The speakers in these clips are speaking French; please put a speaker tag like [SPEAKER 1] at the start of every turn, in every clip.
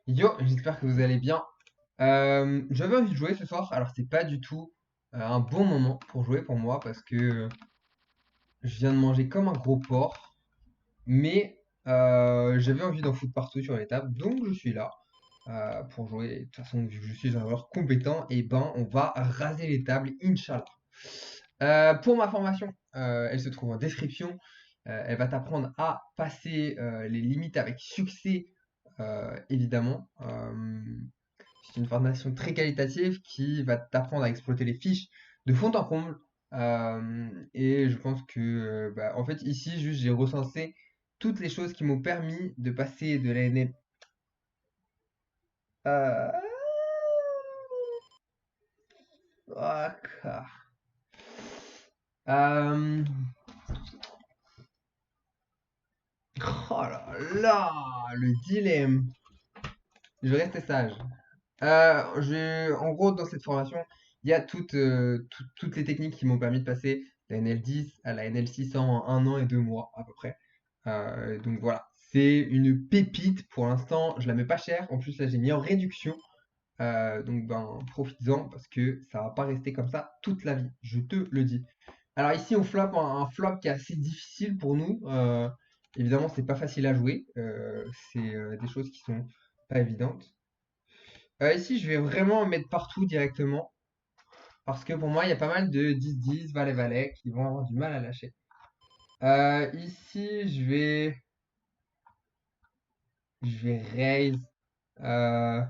[SPEAKER 1] Yo, j'espère que vous allez bien. J'avais envie de jouer ce soir, alors c'est pas du tout un bon moment pour jouer pour moi parce que je viens de manger comme un gros porc, mais j'avais envie d'en foutre partout sur les tables, donc je suis là pour jouer. De toute façon, vu que je suis un joueur compétent, et ben on va raser les tables, Inch'Allah. Pour ma formation, elle se trouve en description. Elle va t'apprendre à passer les limites avec succès, évidemment. C'est une formation très qualitative qui va t'apprendre à exploiter les fiches de fond en comble. Et je pense que, en fait, ici, juste, j'ai recensé toutes les choses qui m'ont permis de passer de la NL. Euh... D'accord. Euh, Oh là là, le dilemme. Je vais rester sage. En gros, dans cette formation, il y a toutes les techniques qui m'ont permis de passer de la NL10 à la NL600 en 1 an et 2 mois à peu près. Donc voilà, c'est une pépite pour l'instant. Je la mets pas chère. En plus, là, j'ai mis en réduction. Donc ben, profites-en parce que ça va pas rester comme ça toute la vie. Je te le dis. Alors ici, on flop un flop qui est assez difficile pour nous. Évidemment, c'est pas facile à jouer. C'est des choses qui sont pas évidentes. Ici, je vais vraiment mettre partout directement. Parce que pour moi, il y a pas mal de 10-10, valet-valet qui vont avoir du mal à lâcher. Ici, je vais raise. Euh,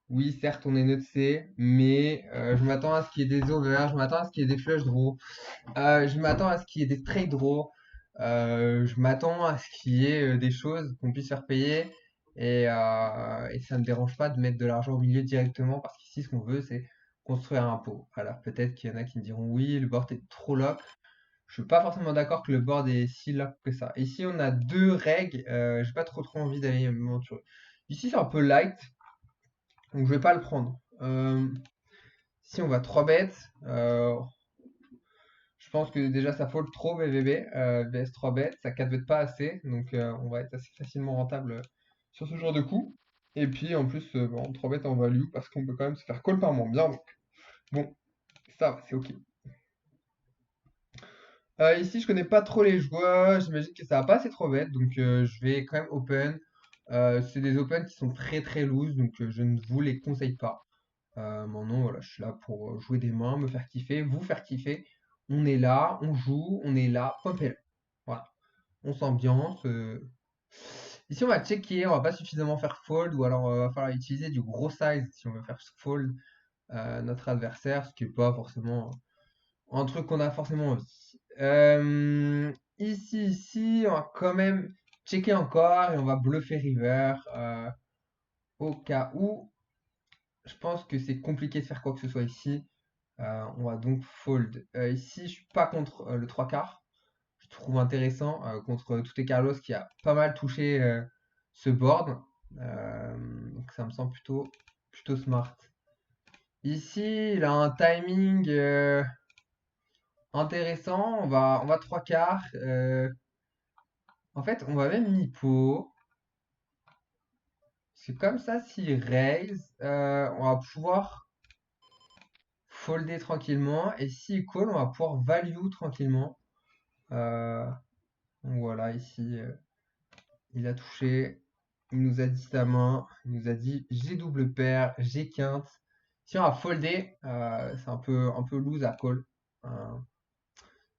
[SPEAKER 1] oui, certes, on est neutre C, mais je m'attends à ce qu'il y ait des overs, je m'attends à ce qu'il y ait des flush draws, je m'attends à ce qu'il y ait des straight draws, je m'attends à ce qu'il y ait des choses qu'on puisse faire payer, et ça ne me dérange pas de mettre de l'argent au milieu directement, parce qu'ici, ce qu'on veut, c'est construire un pot. Alors peut-être qu'il y en a qui me diront oui, le board est trop lock. Je suis pas forcément d'accord que le board est si lock que ça. Ici, on a deux règles, j'ai pas trop envie d'aller m'aventurer. Ici, c'est un peu light. Donc je vais pas le prendre. Si on va 3 bêtes, je pense que déjà ça fold trop BVB, vs 3 bêtes, ça 4 bêtes pas assez, donc on va être assez facilement rentable sur ce genre de coup. Et puis en plus, bon, 3 bêtes en value parce qu'on peut quand même se faire call par moins bien. Donc bon, ça va, c'est ok. Ici, je connais pas trop les joueurs, j'imagine que ça va pas assez trop bête, donc je vais quand même open. C'est des opens qui sont très très loose, donc je ne vous les conseille pas. Maintenant, voilà, je suis là pour jouer des mains, me faire kiffer, vous faire kiffer. On est là, on joue, on est là, pumpez-le. Voilà, on s'ambiance. Ici, on va checker, on va pas suffisamment faire fold, ou alors va falloir utiliser du gros size si on veut faire fold notre adversaire, ce qui est pas forcément un truc qu'on a forcément envie. Ici, on va quand même checker encore et on va bluffer river au cas où. Je pense que c'est compliqué de faire quoi que ce soit ici. On va donc fold. Ici, je suis pas contre le 3 quarts. Je trouve intéressant contre tout Carlos qui a pas mal touché ce board. Donc ça me semble plutôt smart. Ici, il a un timing intéressant. On va 3 quarts. En fait, on va même mi-pot. C'est comme ça, s'il raise, on va pouvoir folder tranquillement. Et s'il call, on va pouvoir value tranquillement. Euh, donc voilà, ici, il a touché. Il nous a dit sa main. Il nous a dit j'ai double paire, j'ai quinte. Si on a foldé, c'est un peu loose à call. Euh,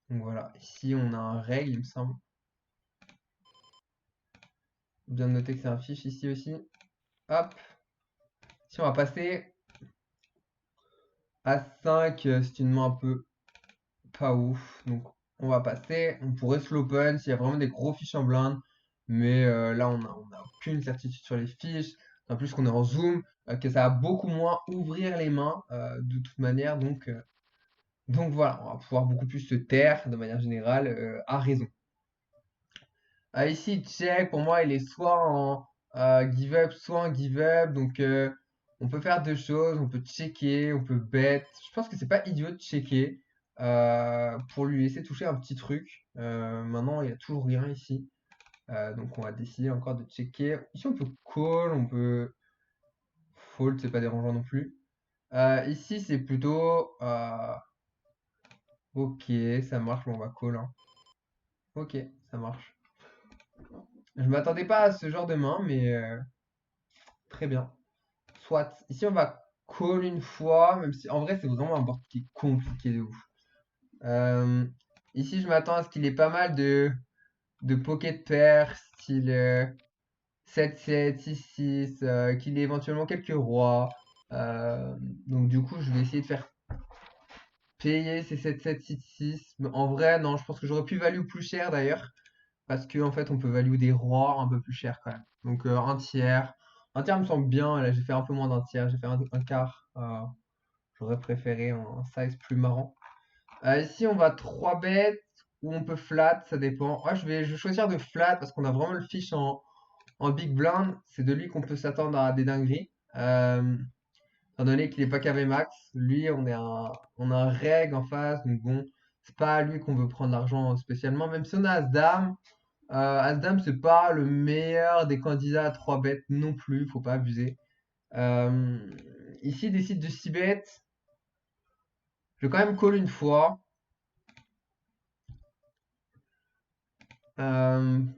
[SPEAKER 1] donc voilà, ici on a un règle, il me semble. Bien noter que c'est un fiche ici aussi. Hop. Si on va passer à 5, c'est une main un peu pas ouf. Donc on va passer. On pourrait se l'open s'il y a vraiment des gros fiches en blind. Mais là, on a aucune certitude sur les fiches. En plus qu'on est en zoom, que ça va beaucoup moins ouvrir les mains de toute manière. Donc voilà, on va pouvoir beaucoup plus se taire de manière générale à raison. Ici, check, pour moi, il est soit en give up, soit en give up. Donc on peut faire deux choses. On peut checker, on peut bet. Je pense que c'est pas idiot de checker pour lui laisser toucher un petit truc. Maintenant, il y a toujours rien ici. Donc on va décider encore de checker. Ici on peut call, on peut fold, c'est pas dérangeant non plus. Ici c'est plutôt ok, ça marche, on va call, hein. Ok, ça marche. Je m'attendais pas à ce genre de main, mais très bien. Soit. Ici on va call une fois, même si en vrai c'est vraiment un board qui est compliqué de ouf. Euh, Ici je m'attends à ce qu'il ait pas mal de pocket pairs, style 7-7, 6-6, qu'il ait éventuellement quelques rois. Euh, donc du coup, je vais essayer de faire payer ces 7-7, 6-6. Mais en vrai, non, je pense que j'aurais pu value plus cher d'ailleurs. Parce qu'en fait, on peut value des rois un peu plus cher quand même. Donc un tiers. Un tiers me semble bien. Là, j'ai fait un peu moins d'un tiers. J'ai fait un quart. J'aurais préféré un size plus marrant. Ici, on va 3 bêtes ou on peut flat, ça dépend. Ouais, je vais choisir de flat parce qu'on a vraiment le fiche en big blind. C'est de lui qu'on peut s'attendre à des dingueries. Étant donné qu'il est pas KV max, lui, on a un reg en face. Donc bon, c'est pas à lui qu'on veut prendre l'argent spécialement. Même si on a As-Dame. As-Dame, c'est pas le meilleur des candidats à 3 bêtes non plus. Faut pas abuser. Euh, Ici, il décide de 6 bêtes. Je vais quand même call une fois.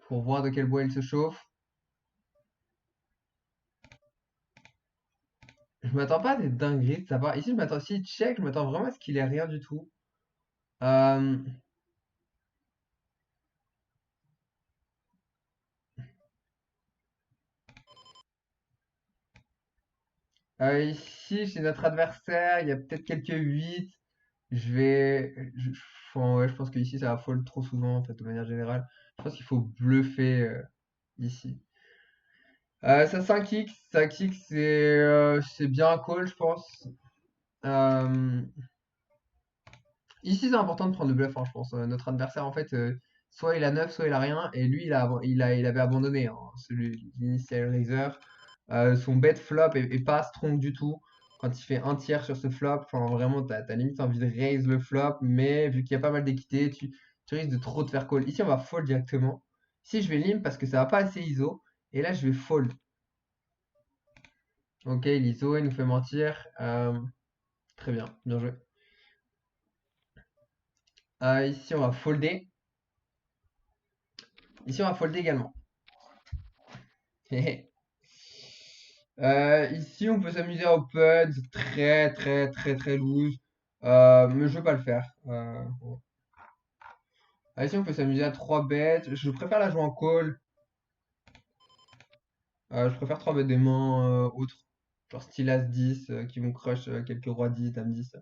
[SPEAKER 1] Pour voir de quel bois il se chauffe. Je m'attends pas à des dingueries de sa part. Ici, je m'attends, s'il check, je m'attends vraiment à ce qu'il ait rien du tout. Euh, Ici, chez notre adversaire, il y a peut-être quelques 8. Enfin, ouais, je pense qu'ici, ça va fold trop souvent, en fait, de manière générale. Je pense qu'il faut bluffer ici. Ça 5x, 5x, c'est bien un call, je pense. Euh, Ici, c'est important de prendre le bluff, hein, je pense. Notre adversaire, en fait, soit il a 9, soit il a rien. Et lui, il avait abandonné, hein, celui l'initial raiser. Son bet flop est pas strong du tout. Quand il fait un tiers sur ce flop, enfin, vraiment, t'as limite envie de raise le flop. Mais vu qu'il y a pas mal d'équité, tu risques de trop te faire call. Ici, on va fold directement. Ici, je vais limp parce que ça va pas assez ISO. Et là, je vais fold. Ok, il ISO, il nous fait mentir. Très bien, bien joué. Ici, on va folder. Ici, on va folder également. Ici, on peut s'amuser à open, c'est très très très très loose. Mais je veux pas le faire. Bon. Ici, on peut s'amuser à 3 bêtes. Je préfère la jouer en call. Je préfère 3 bêtes des mains autres. Genre style As-10 qui vont crush quelques rois 10, dame 10.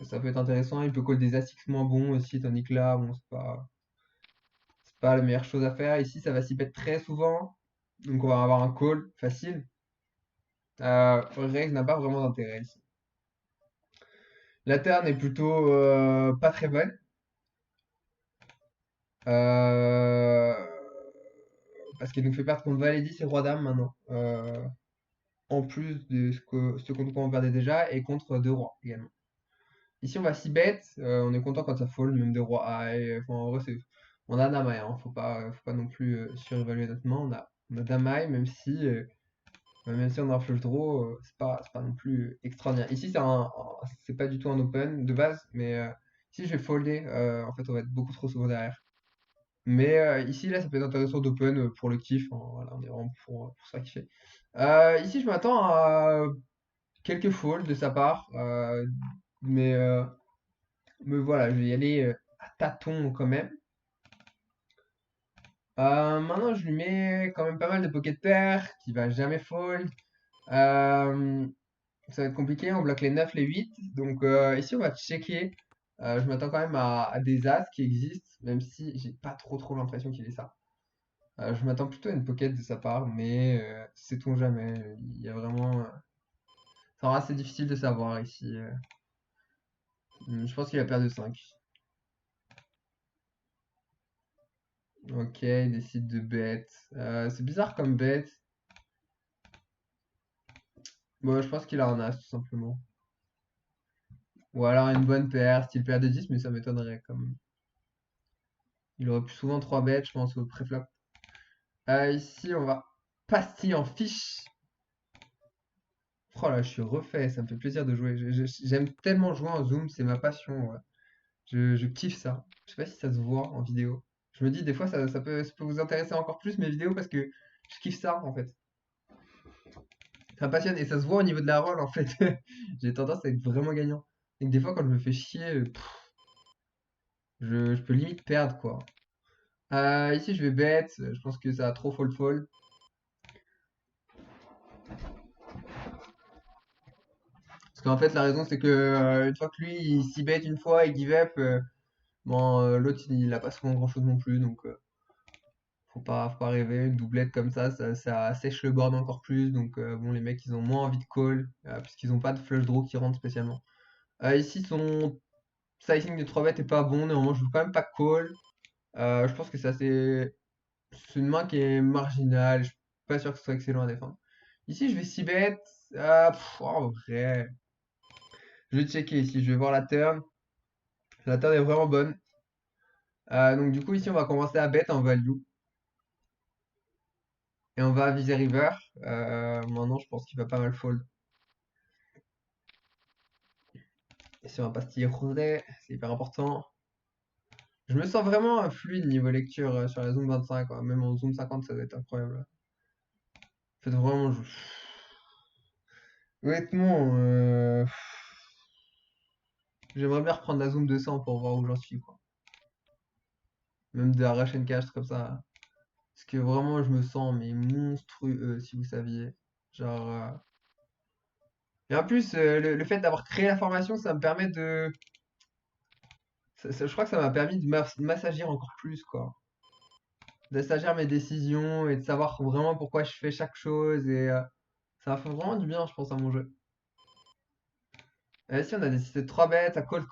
[SPEAKER 1] Ça peut être intéressant. Il peut call des As-X moins bons aussi, tandis que là, bon, c'est pas la meilleure chose à faire. Ici, ça va s'y pète très souvent. Donc, on va avoir un call facile. Raise n'a pas vraiment d'intérêt ici. La turn est plutôt pas très bonne. Euh, Parce qu'il nous fait perdre contre Valet 10 et Roi Dame maintenant. En plus de ce contre quoi on perdait déjà et contre deux rois également. Ici on va 6 bet, on est content quand ça fold, même des rois high. Enfin, en vrai, on a Dame high, hein, faut pas non plus surévaluer notre main. On a Dame high, même si on a un flush draw, c'est pas non plus extraordinaire. Ici c'est pas du tout un open de base, mais ici je vais folder, en fait on va être beaucoup trop souvent derrière. Mais ici, là, ça peut être intéressant d'open pour le kiff, hein, voilà, on est vraiment pour ça kiffer. Ici, je m'attends à quelques folds de sa part, mais, euh, mais voilà, je vais y aller à tâtons quand même. Maintenant, je lui mets quand même pas mal de pocket pair qui va jamais fold. Euh, Ça va être compliqué, on bloque les 9 les 8. Donc ici, on va checker. Je m'attends quand même à des As qui existent, même si j'ai pas trop l'impression qu'il ait ça. Je m'attends plutôt à une pocket de sa part, mais sait-on jamais. Il y a vraiment. Ça sera assez difficile de savoir ici. Je pense qu'il a perdu 5. Ok, il décide de bet. C'est bizarre comme bet. Bon, je pense qu'il a un as tout simplement. Ou alors une bonne paire, style paire de 10, mais ça m'étonnerait comme. Il aurait pu souvent 3 bêtes, je pense, au préflop. Ici, on va passer en fiche. Oh là, je suis refait, ça me fait plaisir de jouer. J'aime tellement jouer en Zoom, c'est ma passion. Ouais. Je kiffe ça. Je sais pas si ça se voit en vidéo. Je me dis, des fois, ça peut vous intéresser encore plus mes vidéos parce que je kiffe ça en fait. Ça me passionne et ça se voit au niveau de la roll en fait. J'ai tendance à être vraiment gagnant. Et que des fois, quand je me fais chier, je peux limite perdre quoi. Ici, je vais bet. Je pense que ça a trop fold. Parce qu'en fait, la raison, c'est que une fois que lui, il s'y bet une fois et give up, bon, l'autre, il a pas souvent grand-chose non plus. Donc, faut pas rêver. Une doublette comme ça sèche le board encore plus. Donc, bon, les mecs, ils ont moins envie de call, puisqu'ils ont pas de flush draw qui rentre spécialement. Ici, son sizing de 3 bêtes est pas bon. Néanmoins, je veux quand même pas call. Je pense que c'est une main qui est marginale. Je suis pas sûr que ce soit excellent à défendre. Ici, je vais 6 bet. En vrai. Je vais checker ici. Je vais voir la turn. La turn est vraiment bonne. Donc, du coup, ici, on va commencer à bet en value. Et on va viser river. Maintenant, je pense qu'il va pas mal fold. Et si on va pastiller Rosé, c'est hyper important. Je me sens vraiment fluide niveau lecture sur la zoom 25, quoi. Même en zoom 50, ça doit être incroyable. En fait, vraiment, honnêtement, j'aimerais bien reprendre la zoom 200 pour voir où j'en suis, quoi. Même de la rush and cash comme ça. Parce que vraiment, je me sens mais monstrueux, si vous saviez. Genre. Et en plus, le fait d'avoir créé la formation, ça me permet de. Je crois que ça m'a permis de m'assagir encore plus, quoi. D'assagir mes décisions et de savoir vraiment pourquoi je fais chaque chose. Et ça m'a fait vraiment du bien, je pense, à mon jeu. Ici, on a décidé de 3 bêtes à call.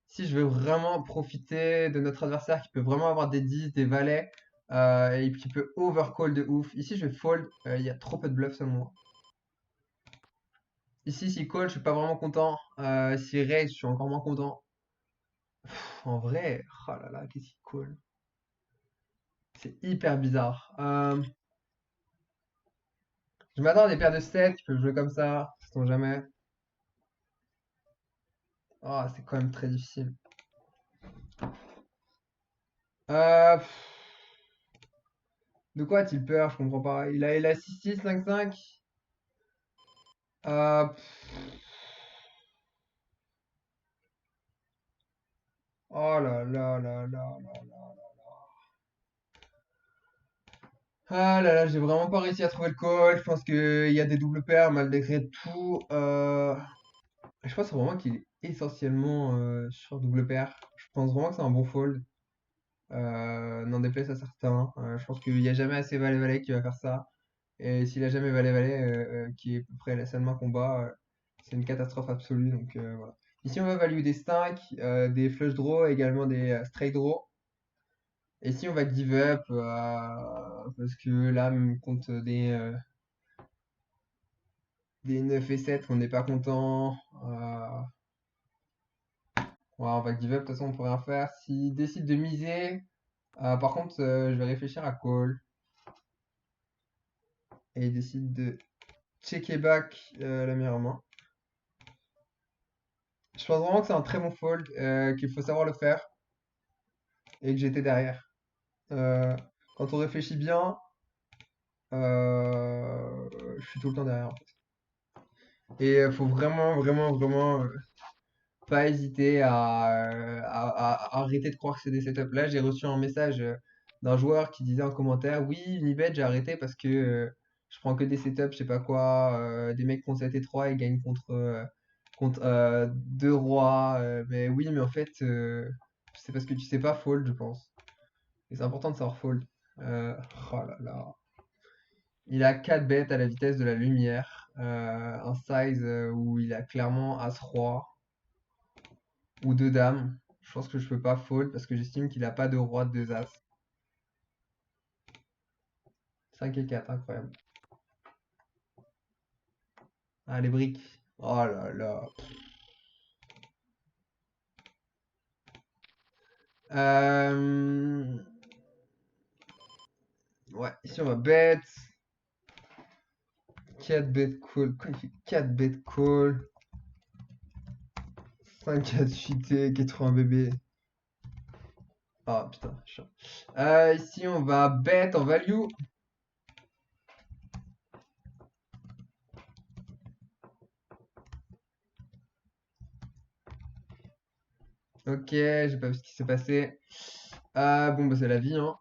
[SPEAKER 1] Si je veux vraiment profiter de notre adversaire qui peut vraiment avoir des 10, des valets, et qui peut overcall de ouf. Ici, je vais fold. Il y a trop peu de bluffs selon moi. Ici, s'il call, je suis pas vraiment content. S'il raise, je suis encore moins content. En vrai, oh là là, qu'est-ce qu'il call? C'est hyper bizarre. Je m'attends à des paires de 7 qui peuvent jouer comme ça, sait-on jamais. Ah, c'est quand même très difficile. Euh, de quoi a-t-il peur? Je comprends pas. Il a 6-6, 5-5. Euh, oh là là là là là là. Ah là là, j'ai vraiment pas réussi à trouver le call. Je pense qu'il y a des doubles paires malgré tout. Je pense vraiment qu'il est essentiellement sur double paire. Je pense vraiment que c'est un bon fold. N'en déplaise à certains. Je pense qu'il n'y a jamais assez valet-valet qui va faire ça. Et s'il a jamais valet-valet, qui est à peu près la seule main combat, c'est une catastrophe absolue. Donc voilà. Ici, on va value des 5, des flush draws, également des straight draws. Et si on va give up, parce que là, même contre des 9 et 7 qu'on n'est pas content, ouais, on va give up, de toute façon, on peut rien faire. S'il décide de miser, par contre, je vais réfléchir à call. Et il décide de checker back la meilleure main. Je pense vraiment que c'est un très bon fold, qu'il faut savoir le faire et que j'étais derrière. Euh, Quand on réfléchit bien, je suis tout le temps derrière en fait. Et il faut vraiment, vraiment, vraiment pas hésiter à arrêter de croire que c'est des setups. Là, j'ai reçu un message d'un joueur qui disait en commentaire, oui, Unibet, j'ai arrêté parce que je prends que des setups, je sais pas quoi, des mecs qui ont 7 et 3 et gagnent contre deux rois. Mais oui, mais en fait, c'est parce que tu sais pas fold, je pense. Et c'est important de savoir fold. Euh, oh là là. Il a 4 bêtes à la vitesse de la lumière. Un size où il a clairement As-Roi ou deux dames. Je pense que je peux pas fold parce que j'estime qu'il a pas de roi de deux As. 5 et 4, incroyable. Ah, les briques. Oh là là. Euh, Ouais, ici on va bet. 4 bet call. Quoi, il fait 4 bet call. 5 4 cheaté, 80 bébé. Ah putain, chiant. Ici on va bet en value. Ok, j'ai pas vu ce qui s'est passé. Bon bah c'est la vie hein.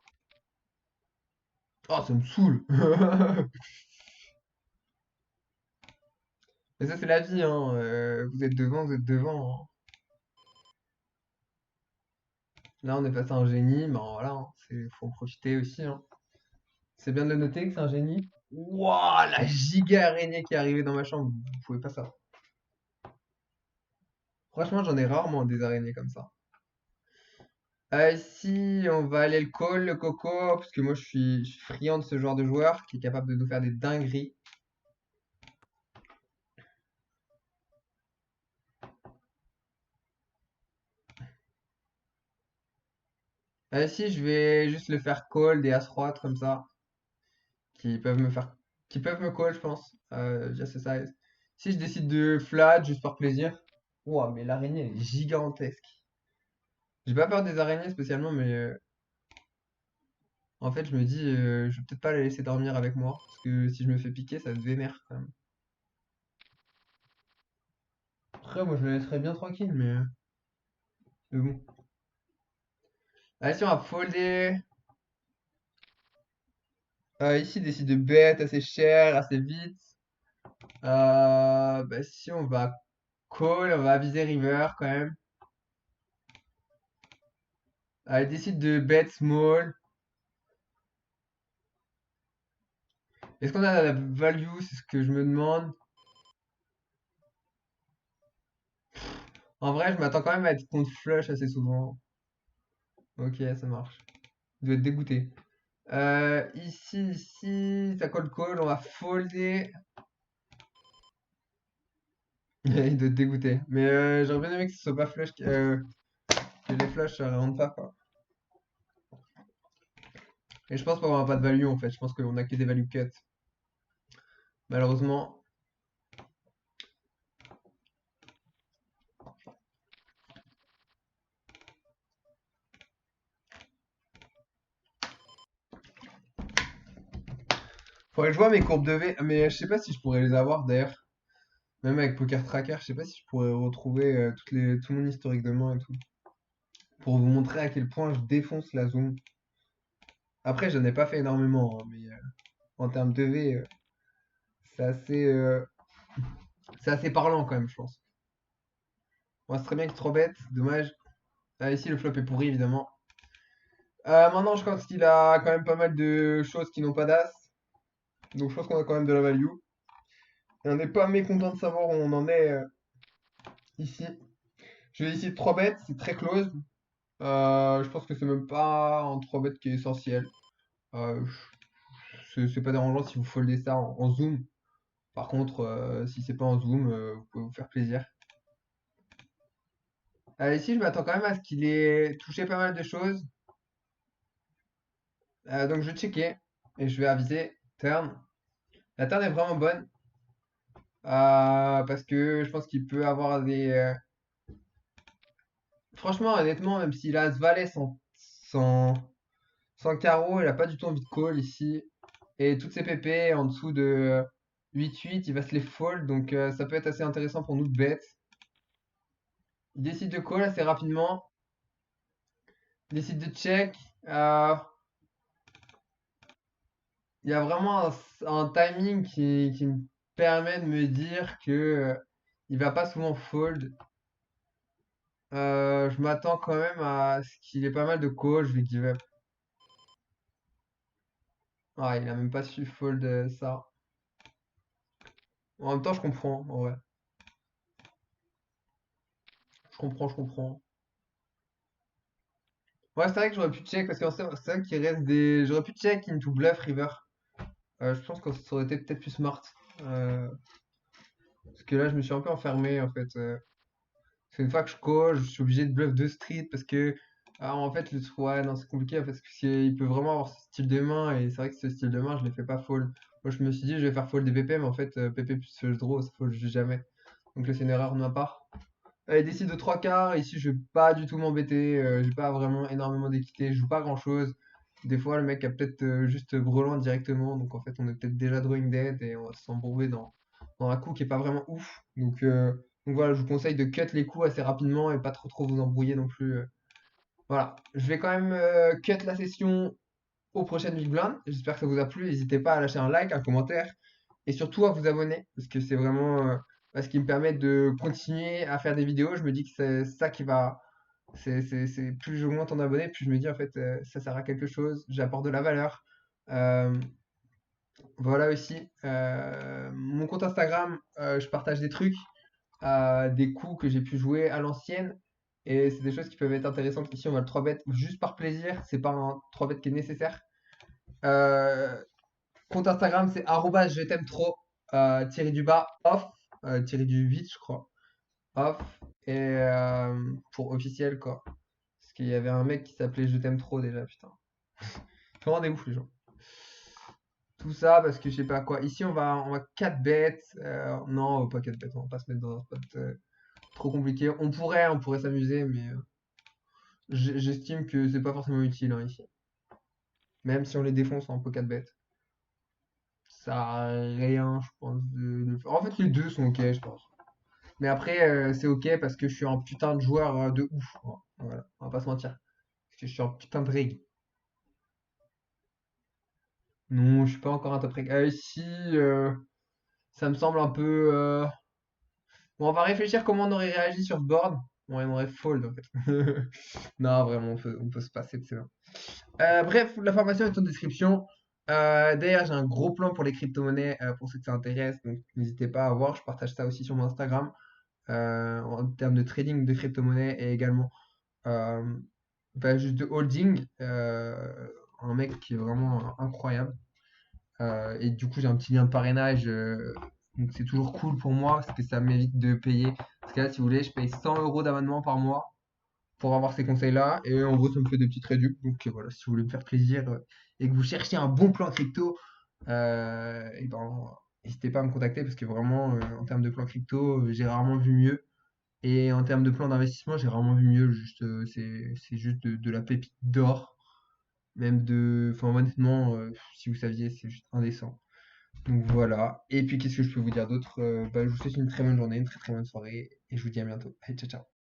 [SPEAKER 1] Oh ça me saoule. Mais ça c'est la vie hein. Vous êtes devant, vous êtes devant, hein. Là on est passé à un génie, mais voilà, hein, faut en profiter aussi hein. C'est bien de le noter que c'est un génie. Wouah, la giga araignée qui est arrivée dans ma chambre, vous pouvez pas ça. Franchement, j'en ai rarement des araignées comme ça. Ici, on va aller le call, le coco, parce que moi je suis friand de ce genre de joueur qui est capable de nous faire des dingueries. Ici, je vais juste le faire call, des as-rois comme ça, qui peuvent me faire, qui peuvent me call, je pense, via ce size. Si je décide de flat, juste par plaisir. Ouah, mais l'araignée elle est gigantesque. J'ai pas peur des araignées spécialement, mais en fait, je me dis, je vais peut-être pas la laisser dormir avec moi, parce que si je me fais piquer, ça se vénère quand même. Après, moi, je la laisserais bien tranquille, mais bon. Allez, si on va folder. Ici, il décide de bet assez cher, assez vite. Bah, si on va call, on va aviser river quand même. Il décide de bet small. Est-ce qu'on a la value? C'est ce que je me demande. En vrai, je m'attends quand même à être contre flush assez souvent. Ok, ça marche. Je dois être dégoûté. Ici, ça call, on va folder. Il doit être dégoûté. Mais j'aurais bien aimé que ce soit pas flush, que les flushs ça rentre pas, quoi. Et je pense qu'on aura pas de value en fait. Je pense qu'on a que des value cut. Malheureusement. Faudrait que je vois mes courbes de V. Mais je sais pas si je pourrais les avoir d'ailleurs. Même avec Poker Tracker, je sais pas si je pourrais retrouver tout mon historique de main et tout. Pour vous montrer à quel point je défonce la zone. Après, je n'en ai pas fait énormément, hein, mais en termes de V, c'est assez, euh, c'est assez parlant quand même, je pense. Moi, c'est très bien que 3 bêtes, dommage. Ici, le flop est pourri, évidemment. Maintenant, je pense qu'il a quand même pas mal de choses qui n'ont pas d'as. Donc, je pense qu'on a quand même de la value. Et on n'est pas mécontent de savoir où on en est ici. Je vais ici 3 bêtes, c'est très close. Je pense que c'est même pas en 3 bêtes qui est essentiel. Euh, c'est pas dérangeant si vous foldez ça en zoom. Par contre, si c'est pas en zoom, vous pouvez vous faire plaisir. Ici, je m'attends quand même à ce qu'il ait touché pas mal de choses. Donc je vais checker et je vais aviser turn. La turn est vraiment bonne parce que je pense qu'il peut avoir des. Franchement, honnêtement, même s'il a ce valet sans, sans carreau, il a pas du tout envie de call ici. Et toutes ses PP en dessous de 8-8, il va se les fold. Donc ça peut être assez intéressant pour nous de bet. Il décide de call assez rapidement. Il décide de check. Il y a vraiment un timing qui me permet de me dire que il va pas souvent fold. Je m'attends quand même à ce qu'il ait pas mal de calls. Je vais give up. Ah, il a même pas su fold ça. En même temps, je comprends. En vrai. Je comprends, je comprends. Ouais, c'est vrai que j'aurais pu check parce que c'est vrai qu'il reste des. J'aurais pu check into bluff river. Je pense que ça aurait été peut-être plus smart. Euh, Parce que là, je me suis un peu enfermé en fait. C'est une fois que je call, je suis obligé de bluff 2 street parce que Alors en fait, ouais, non, c'est compliqué parce qu'il peut vraiment avoir ce style de main et c'est vrai que ce style de main, je l'ai fait pas fold. Moi, je me suis dit, je vais faire fold des PP, mais en fait, PP plus flush draw, ça fold jamais. Donc là, c'est une erreur de ma part. Il décide de 3 quarts. Ici, je vais pas du tout m'embêter. J'ai pas vraiment énormément d'équité. Je joue pas grand chose. Des fois, le mec a peut-être juste brelan directement. Donc en fait, on est peut-être déjà drawing dead et on va s'embourber dans un coup qui est pas vraiment ouf. Donc voilà, je vous conseille de cut les coups assez rapidement et pas trop vous embrouiller non plus. Voilà, je vais quand même cut la session aux prochaines Big Blind. J'espère que ça vous a plu. N'hésitez pas à lâcher un like, un commentaire et surtout à vous abonner parce que c'est vraiment ce qui me permet de continuer à faire des vidéos. Je me dis que c'est ça qui va. Plus j'augmente en abonnés, plus je me dis en fait ça sert à quelque chose, j'apporte de la valeur. Euh, voilà aussi. Mon compte Instagram, je partage des trucs, des coups que j'ai pu jouer à l'ancienne. Et c'est des choses qui peuvent être intéressantes. Ici, on va le 3 bet juste par plaisir. C'est pas un 3 bet qui est nécessaire. Euh, Compte Instagram, c'est arrobas je t'aime trop, tiré du bas, off, tiré du 8, je crois, off, et pour officiel, quoi. Parce qu'il y avait un mec qui s'appelait Je t'aime trop déjà, putain. Comment des ouf, les gens. Tout ça parce que je sais pas quoi. Ici, on va 4 bêtes. Non, pas 4 bêtes, on va pas se mettre dans un spot trop compliqué. On pourrait s'amuser, mais j'estime que c'est pas forcément utile hein, ici. Même si on les défonce en pot 4 bêtes. Ça a rien, je pense, de faire. En fait, les deux sont ok, je pense. Mais après, c'est ok parce que je suis un putain de joueur de ouf, quoi. Voilà, on va pas se mentir. Parce que je suis un putain de rig. Non, je suis pas encore un top rig. Ici, ça me semble un peu. Bon, on va réfléchir comment on aurait réagi sur ce board. Bon, on aurait fold en fait. Non, vraiment, on peut se passer de ça. Bref, la formation est en description. D'ailleurs, j'ai un gros plan pour les crypto-monnaies pour ceux que ça intéresse. Donc, n'hésitez pas à voir. Je partage ça aussi sur mon Instagram en termes de trading de crypto-monnaies et également euh, juste de holding. Un mec qui est vraiment incroyable. Et du coup, j'ai un petit lien de parrainage. Donc, c'est toujours cool pour moi parce que ça m'évite de payer. Parce que là, si vous voulez, je paye 100 euros d'abonnement par mois pour avoir ces conseils-là. Et en gros, ça me fait des petites réductions. Donc voilà, si vous voulez me faire plaisir et que vous cherchez un bon plan crypto, et ben, n'hésitez pas à me contacter parce que vraiment, en termes de plan crypto, j'ai rarement vu mieux. Et en termes de plan d'investissement, j'ai rarement vu mieux. Juste, c'est juste de la pépite d'or. Même de. Enfin, honnêtement, si vous saviez, c'est juste indécent. Donc voilà. Et puis, qu'est-ce que je peux vous dire d'autre? Je vous souhaite une très bonne journée, une très très bonne soirée. Et je vous dis à bientôt. Allez, ciao, ciao.